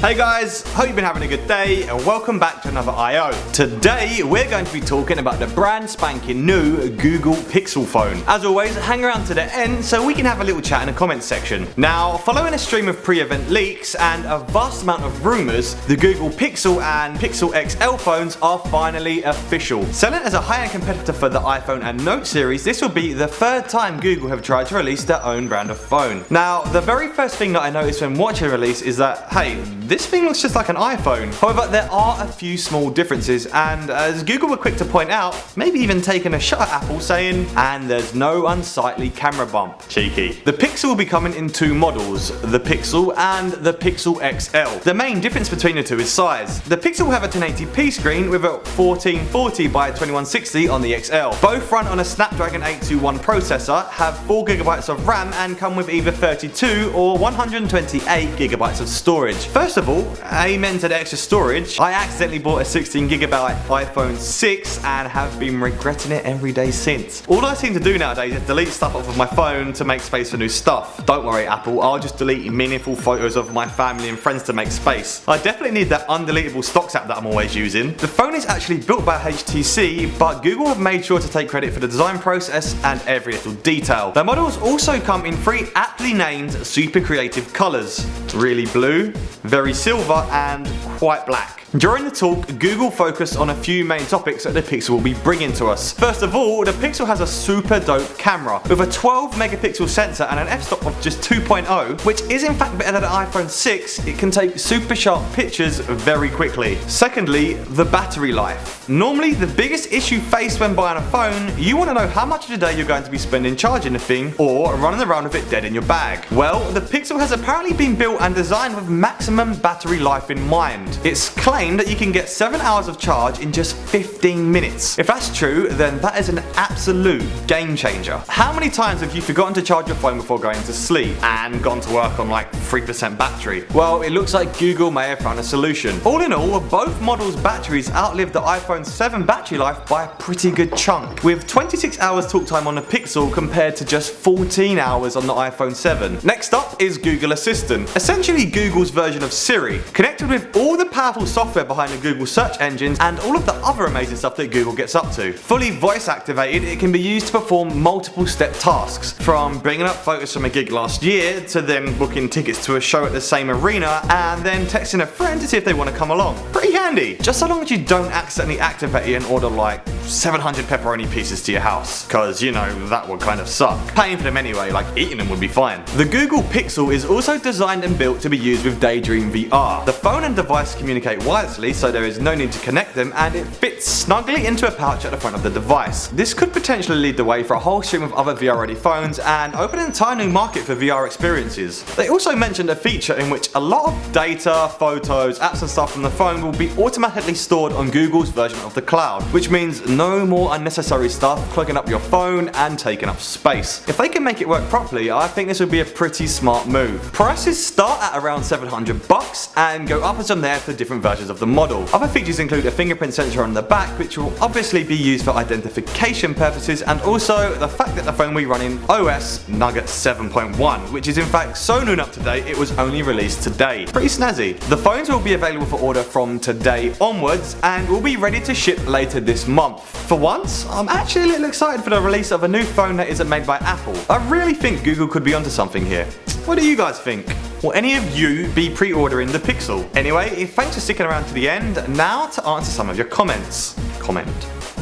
Hey guys, hope you've been having a good day and welcome back to another I.O. Today we're going to be talking about the brand spanking new Google Pixel phone. As always, hang around to the end so we can have a little chat in the comments section. Now, following a stream of pre-event leaks and a vast amount of rumours, the Google Pixel and Pixel XL phones are finally official. Selling as a high-end competitor for the iPhone and Note series, this will be the third time Google have tried to release their own brand of phone. Now, the very first thing that I noticed when watching the release is that, hey, this thing looks just like an iPhone. However, there are a few small differences, and as Google were quick to point out, maybe even taking a shot at Apple saying, and there's no unsightly camera bump. Cheeky. The Pixel will be coming in two models, the Pixel and the Pixel XL. The main difference between the two is size. The Pixel will have a 1080p screen with a 1440 by 2160 on the XL. Both run on a Snapdragon 821 processor, have 4GB of RAM, and come with either 32 or 128GB of storage. First of all, amen to the extra storage. I accidentally bought a 16GB iPhone 6 and have been regretting it every day since. All I seem to do nowadays is delete stuff off of my phone to make space for new stuff. Don't worry Apple, I'll just delete meaningful photos of my family and friends to make space. I definitely need that undeletable stocks app that I'm always using. The phone is actually built by HTC, but Google have made sure to take credit for the design process and every little detail. The models also come in three aptly named super creative colours. Really blue, very silver, and quite black. During the talk, Google focused on a few main topics that the Pixel will be bringing to us. First of all, the Pixel has a super dope camera with a 12 megapixel sensor and an f-stop of just 2.0, which is in fact better than the iPhone 6. It can take super sharp pictures very quickly. Secondly, the battery life. Normally, the biggest issue faced when buying a phone, you want to know how much of the day you're going to be spending charging the thing or running around with it dead in your bag. Well, the Pixel has apparently been built and designed with maximum battery life in mind. It's claimed that you can get 7 hours of charge in just 15 minutes. If that's true, then that is an absolute game changer. How many times have you forgotten to charge your phone before going to sleep and gone to work on like 3% battery? Well, it looks like Google may have found a solution. All in all, both models' batteries outlived the iPhone 7 battery life by a pretty good chunk, with 26 hours talk time on the Pixel compared to just 14 hours on the iPhone 7. Next up is Google Assistant, essentially Google's version of Siri, connected with all the powerful software behind the Google search engines and all of the other amazing stuff that Google gets up to. Fully voice activated, it can be used to perform multiple step tasks, from bringing up photos from a gig last year to then booking tickets to a show at the same arena and then texting a friend to see if they want to come along. Pretty handy, just so long as you don't accidentally activate it and order like 700 pepperoni pieces to your house, cause you know that would kind of suck. Paying for them anyway, like eating them would be fine. The Google Pixel is also designed and built to be used with Daydream VR. The phone and device communicate wirelessly, so there is no need to connect them, and it fits snugly into a pouch at the front of the device. This could potentially lead the way for a whole stream of other VR ready phones and open an entire new market for VR experiences. They also mentioned a feature in which a lot of data, photos, apps and stuff from the phone will be automatically stored on Google's version of the cloud, which means no more unnecessary stuff clogging up your phone and taking up space. If they can make it work properly, I think this would be a pretty smart move. Prices start at around $700 and go upwards from there for different versions of the model. Other features include a fingerprint sensor on the back, which will obviously be used for identification purposes, and also the fact that the phone will be running OS Nougat 7.1, which is in fact so new and up to date it was only released today. Pretty snazzy. The phones will be available for order from today onwards and will be ready to ship later this month. For once, I'm actually a little excited for the release of a new phone that isn't made by Apple. I really think Google could be onto something here. What do you guys think? Will any of you be pre-ordering the Pixel? Anyway, thanks for sticking around to the end. Now to answer some of your comments.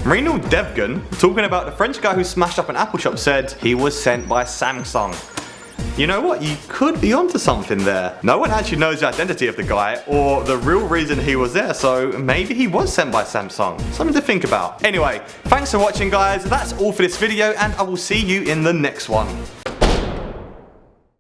Renal Devgan, talking about the French guy who smashed up an Apple shop, said he was sent by Samsung. You know what, you could be onto something there. No one actually knows the identity of the guy or the real reason he was there, so maybe he was sent by Samsung. Something to think about. Anyway, thanks for watching guys, that's all for this video and I will see you in the next one.